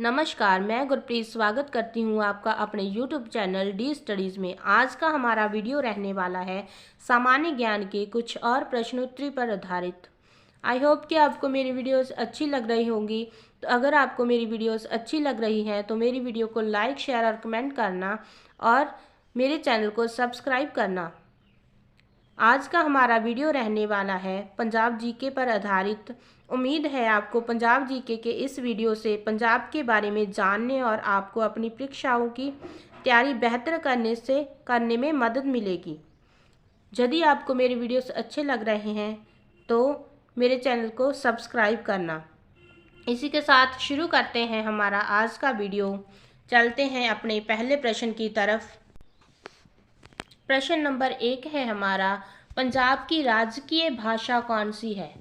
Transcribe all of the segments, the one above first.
नमस्कार, मैं गुरप्रीत स्वागत करती हूँ आपका अपने YouTube चैनल डी स्टडीज़ में। आज का हमारा वीडियो रहने वाला है सामान्य ज्ञान के कुछ और प्रश्नोत्तरी पर आधारित। आई होप कि आपको मेरी वीडियोस अच्छी लग रही होंगी। तो अगर आपको मेरी वीडियोस अच्छी लग रही हैं तो मेरी वीडियो को लाइक, शेयर और कमेंट करना और मेरे चैनल को सब्सक्राइब करना। आज का हमारा वीडियो रहने वाला है पंजाब जीके पर आधारित। उम्मीद है आपको पंजाब जीके के इस वीडियो से पंजाब के बारे में जानने और आपको अपनी परीक्षाओं की तैयारी बेहतर करने में मदद मिलेगी। यदि आपको मेरे वीडियोस अच्छे लग रहे हैं तो मेरे चैनल को सब्सक्राइब करना। इसी के साथ शुरू करते हैं हमारा आज का वीडियो। चलते हैं अपने पहले प्रश्न की तरफ। प्रश्न नंबर 1 है हमारा, पंजाब की राजकीय भाषा कौन सी है?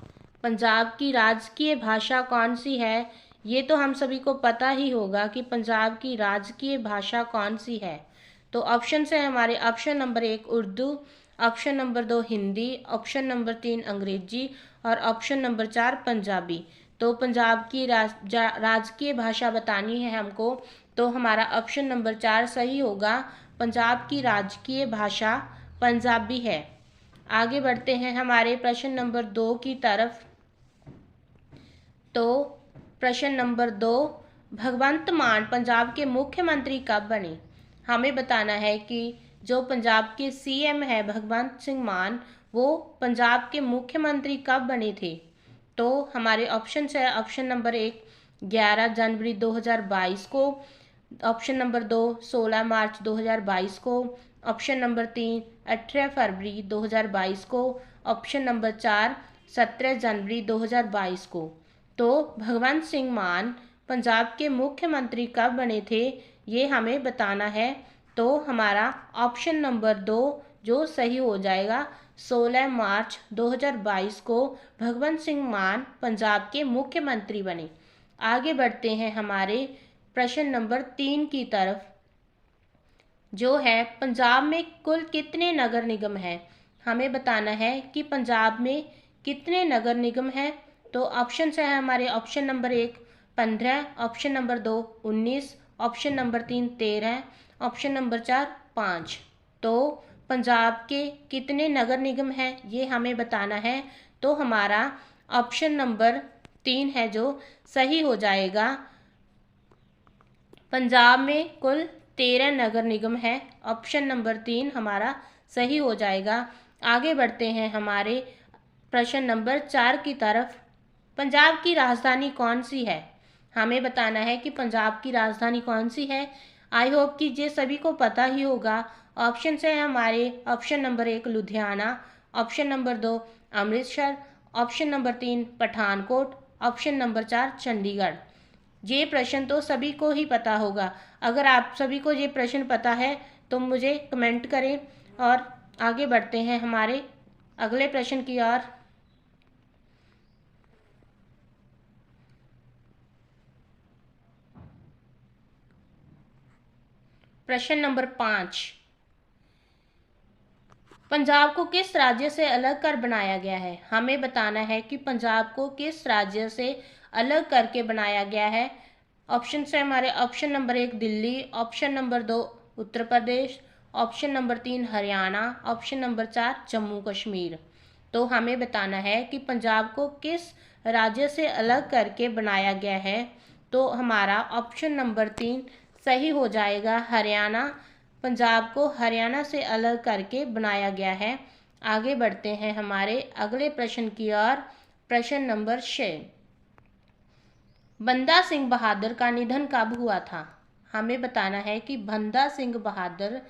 पंजाब की राजकीय भाषा कौन सी है? ये तो हम सभी को पता ही होगा कि पंजाब की राजकीय भाषा कौन सी है। तो ऑप्शन है हमारे, option number 1 Urdu, option number 2 Hindi, option number 3 अंग्रेजी और ऑप्शन नंबर 4 पंजाबी। तो पंजाब की राजकीय भाषा बतानी है हमको, तो हमारा ऑप्शन नंबर 4 सही होगा। पंजाब की राजकीय भाषा पंजाबी है। आगे बढ़ते हैं हमारे प्रश्न नंबर 2 की तरफ। तो प्रश्न नंबर 2, भगवंत मान पंजाब के मुख्यमंत्री कब बने? हमें बताना है कि जो पंजाब के सीएम है भगवंत सिंह मान, वो पंजाब के मुख्यमंत्री कब बने थे? तो हमारे ऑप्शन है, ऑप्शन नंबर 1 11 जनवरी 2022 को, ऑप्शन नंबर 2 16 मार्च 2022 को, ऑप्शन नंबर 3 18 फरवरी 2022 को, ऑप्शन नंबर 4 17 जनवरी 2022 को। तो भगवंत सिंह मान पंजाब के मुख्यमंत्री कब बने थे, ये हमें बताना है। तो हमारा ऑप्शन नंबर 2 जो सही हो जाएगा, 16 मार्च 2022 को भगवंत सिंह मान पंजाब के मुख्यमंत्री बने। आगे बढ़ते हैं हमारे प्रश्न नंबर 3 की तरफ, जो है पंजाब में कुल कितने नगर निगम हैं? हमें बताना है कि पंजाब में कितने नगर निगम हैं। तो ऑप्शन है हमारे, option number 1 15, option number 2 19, option number 3 13, option number 4 5। तो पंजाब के कितने नगर निगम हैं ये हमें बताना है। तो हमारा ऑप्शन नंबर 3 है जो सही हो जाएगा। पंजाब में कुल 13 नगर निगम है। ऑप्शन नंबर 3 हमारा सही हो जाएगा। आगे बढ़ते हैं हमारे प्रश्न नंबर 4 की तरफ। पंजाब की राजधानी कौन सी है? हमें बताना है कि पंजाब की राजधानी कौन सी है। आई होप कि ये सभी को पता ही होगा। ऑप्शन है हमारे, option number 1 Ludhiana, option number 2 Amritsar, option number 3 Pathankot, option number 4 Chandigarh. ये प्रश्न तो सभी को ही पता होगा। अगर आप सभी को ये प्रश्न पता है तो मुझे कमेंट करें। और आगे बढ़ते हैं हमारे अगले प्रश्न की ओर। प्रश्न नंबर 5, पंजाब को किस राज्य से अलग कर बनाया गया है? हमें बताना है कि पंजाब को किस राज्य से अलग करके बनाया गया है। ऑप्शन है हमारे, option number 1 Delhi, option number 2 Uttar Pradesh, option number 3 Haryana, option number 4 Jammu Kashmir. तो हमें बताना है कि पंजाब को किस राज्य से अलग करके बनाया गया है। तो हमारा ऑप्शन नंबर 3 सही हो जाएगा, हरियाणा। पंजाब को हरियाणा से अलग करके बनाया गया है। आगे बढ़ते हैं हमारे अगले प्रश्न की ओर। प्रश्न नंबर 6, बंदा सिंह बहादुर का निधन कब हुआ था? हमें बताना है कि बंदा सिंह बहादुर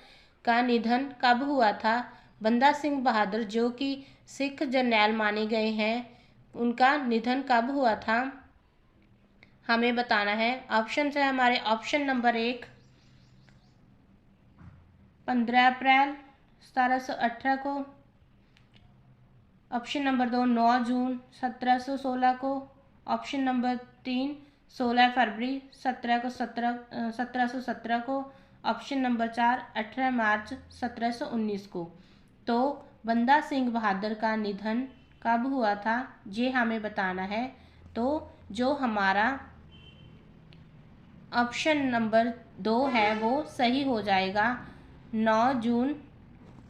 का निधन कब हुआ था। बंदा सिंह बहादुर जो कि सिख जर्नैल माने गए हैं, उनका निधन कब हुआ था? हमें बताना है। ऑप्शन है हमारे, ऑप्शन नंबर 1 15 अप्रैल 1718 को, ऑप्शन नंबर 2 9 जून 1716 को, ऑप्शन नंबर 3 16 फरवरी 1717 को, ऑप्शन नंबर 4 18 मार्च 1719 को। तो बंदा सिंह बहादुर का निधन कब हुआ था ये हमें बताना है। तो जो हमारा ऑप्शन नंबर 2 है वो सही हो जाएगा। 9 जून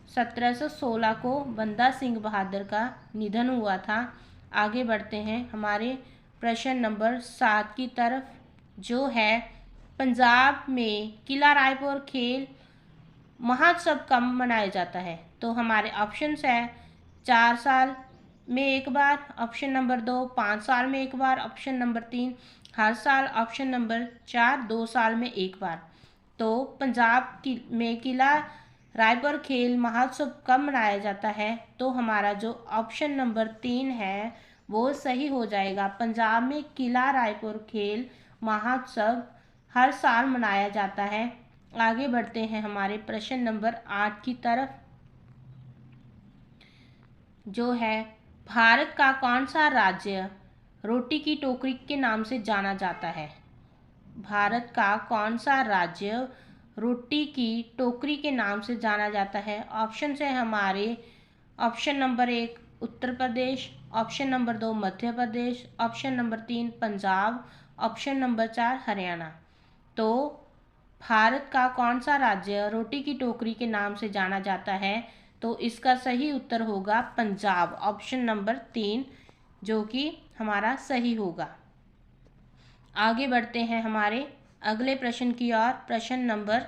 1716 को बंदा सिंह बहादुर का निधन हुआ था। आगे बढ़ते हैं हमारे प्रश्न नंबर 7 की तरफ, जो है पंजाब में किला रायपुर खेल महोत्सव कब मनाया जाता है। तो हमारे ऑप्शंस है 4 साल में एक बार, ऑप्शन नंबर 2 5 साल में एक बार, ऑप्शन नंबर 3 हर साल, ऑप्शन नंबर 4 2 साल में एक बार। तो पंजाब में किला रायपुर खेल महोत्सव कब मनाया जाता है। तो हमारा जो ऑप्शन नंबर 3 है वो सही हो जाएगा। पंजाब में किला रायपुर खेल महोत्सव हर साल मनाया जाता है। आगे बढ़ते हैं हमारे प्रश्न नंबर 8 की तरफ, जो है भारत का कौन सा राज्य रोटी की टोकरी के नाम से जाना जाता है। भारत का कौन सा राज्य रोटी की टोकरी के नाम से जाना जाता है। ऑप्शन है हमारे option number 1 Uttar Pradesh, option number 2 Madhya Pradesh, option number 3 Punjab, option number 4 Haryana. तो भारत का कौन सा राज्य रोटी की टोकरी के नाम से जाना जाता है। तो इसका सही उत्तर होगा पंजाब, ऑप्शन नंबर 3, जो कि हमारा सही होगा। आगे बढ़ते हैं हमारे अगले प्रश्न की ओर। प्रश्न नंबर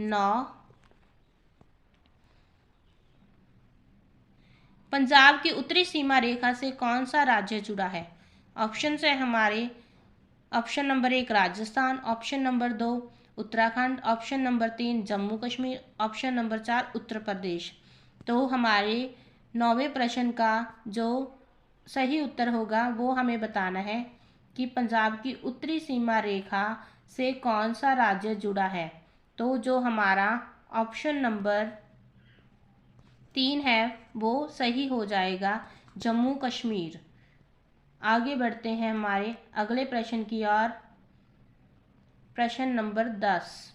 9, पंजाब की उत्तरी सीमा रेखा से कौन सा राज्य जुड़ा है। ऑप्शन है हमारे option number 1 Rajasthan, option number 2 Uttarakhand, option number 3 Jammu Kashmir, option number 4 Uttar Pradesh. तो हमारे 9वें प्रश्न का जो सही उत्तर होगा वो हमें बताना है कि पंजाब की उत्तरी सीमा रेखा से कौन सा राज्य जुड़ा है। तो जो हमारा ऑप्शन नंबर 3 है वो सही हो जाएगा, जम्मू कश्मीर। आगे बढ़ते हैं हमारे अगले प्रश्न की ओर। प्रश्न नंबर 10,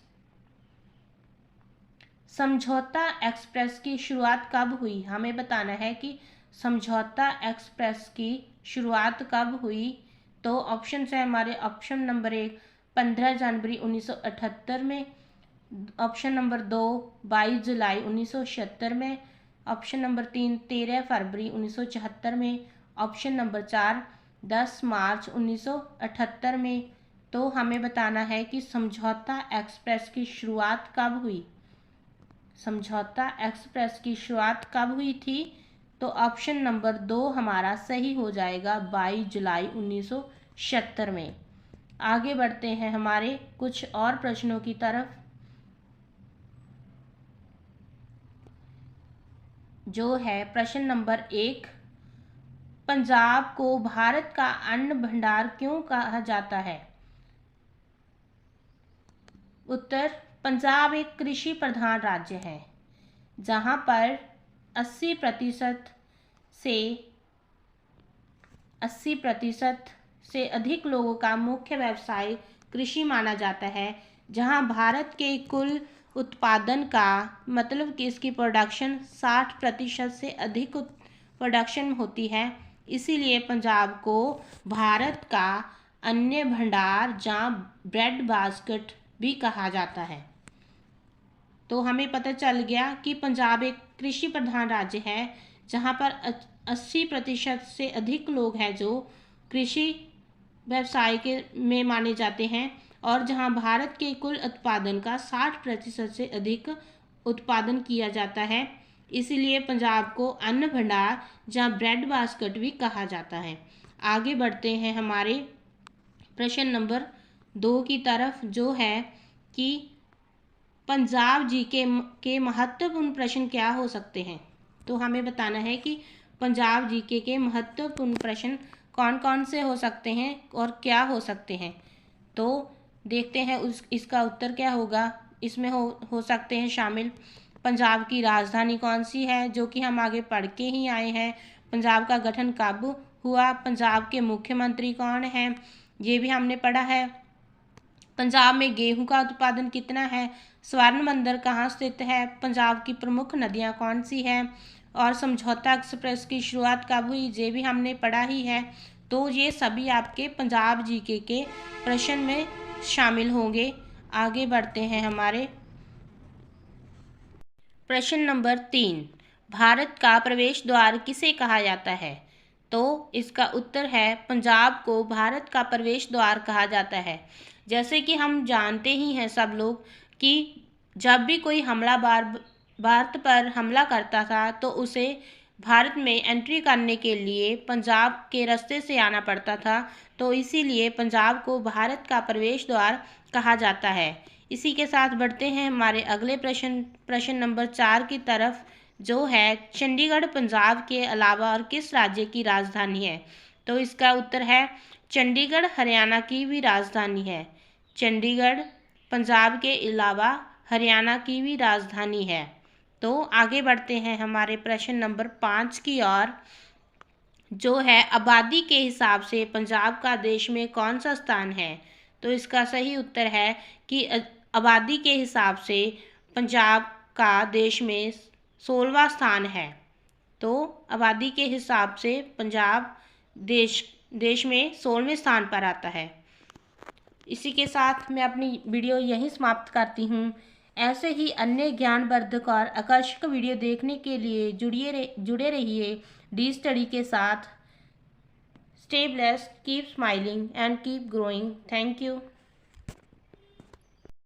समझौता एक्सप्रेस की शुरुआत कब हुई। हमें बताना है कि समझौता एक्सप्रेस की शुरुआत कब हुई। तो ऑप्शन है हमारे ऑप्शन नंबर 1 15 जनवरी 1978 में, ऑप्शन नंबर 2 22 जुलाई 1976 में, ऑप्शन नंबर 3 13 फरवरी 1974 में, ऑप्शन नंबर 4 10 मार्च 1978 में। तो हमें बताना है कि समझौता एक्सप्रेस की शुरुआत कब हुई। समझौता एक्सप्रेस की शुरुआत कब हुई थी। तो ऑप्शन नंबर 2 हमारा सही हो जाएगा, 22 जुलाई 1976 में। आगे बढ़ते हैं हमारे कुछ और प्रश्नों की तरफ, जो है प्रश्न नंबर 1, पंजाब को भारत का अन्न भंडार क्यों कहा जाता है। उत्तर, पंजाब एक कृषि प्रधान राज्य है जहां पर 80% से अधिक लोगों का मुख्य व्यवसाय कृषि माना जाता है। जहां भारत के कुल उत्पादन का मतलब कि इसकी प्रोडक्शन 60% से अधिक प्रोडक्शन होती है। इसीलिए पंजाब को भारत का अन्न भंडार या ब्रेड बास्केट भी कहा जाता है। तो हमें पता चल गया कि पंजाब एक कृषि प्रधान राज्य है जहां पर 80% से अधिक लोग हैं जो कृषि व्यवसाय के में माने जाते हैं, और जहां भारत के कुल उत्पादन का 60% से अधिक उत्पादन किया जाता है। इसीलिए पंजाब को अन्न भंडार या ब्रेड बास्केट भी कहा जाता है। आगे बढ़ते हैं हमारे प्रश्न नंबर 2 की तरफ, जो है कि पंजाब जीके के महत्वपूर्ण प्रश्न क्या हो सकते हैं। तो हमें बताना है कि पंजाब जीके के महत्वपूर्ण प्रश्न कौन कौन से हो सकते हैं और क्या हो सकते हैं। तो देखते हैं इसका उत्तर क्या होगा। इसमें हो सकते हैं शामिल, पंजाब की राजधानी कौन सी है, जो कि हम आगे पढ़ के ही आए हैं। पंजाब का गठन कब हुआ, पंजाब के मुख्यमंत्री कौन हैं, ये भी हमने पढ़ा है। पंजाब में गेहूं का उत्पादन कितना है, स्वर्ण मंदिर कहाँ स्थित है, पंजाब की प्रमुख नदियाँ कौन सी हैं, और समझौता एक्सप्रेस की शुरुआत कब हुई, ये भी हमने पढ़ा ही है। तो ये सभी आपके पंजाब जीके के प्रश्न में शामिल होंगे। आगे बढ़ते हैं हमारे प्रश्न नंबर 3। भारत का प्रवेश द्वार किसे कहा जाता है? तो इसका उत्तर है पंजाब को भारत का प्रवेश द्वार कहा जाता है। जैसे कि हम जानते ही हैं सब लोग कि जब भी कोई हमलावर भारत पर हमला करता था तो उसे भारत में एंट्री करने के लिए पंजाब के रास्ते से आना पड़ता था, तो इसीलिए पंजाब को भारत का प्रवेश द्वार कहा जाता है। इसी के साथ बढ़ते हैं हमारे अगले प्रश्न नंबर 4 की तरफ, जो है चंडीगढ़ पंजाब के अलावा और किस राज्य की राजधानी है? तो इसका उत्तर है चंडीगढ़ हरियाणा की भी राजधानी है। चंडीगढ़ पंजाब के अलावा हरियाणा की भी राजधानी है। तो आगे बढ़ते हैं हमारे प्रश्न नंबर 5 की ओर, जो है आबादी के हिसाब से पंजाब का देश में कौन सा स्थान है? तो इसका सही उत्तर है कि आबादी के हिसाब से पंजाब का देश में 16वां स्थान है। तो आबादी के हिसाब से पंजाब देश में 16वें स्थान पर आता है। इसी के साथ मैं अपनी वीडियो यहीं समाप्त करती हूँ। ऐसे ही अन्य ज्ञानवर्धक और आकर्षक वीडियो देखने के लिए जुड़े रहिए डी स्टडी के साथ। Stay blessed, keep smiling and keep growing. Thank you.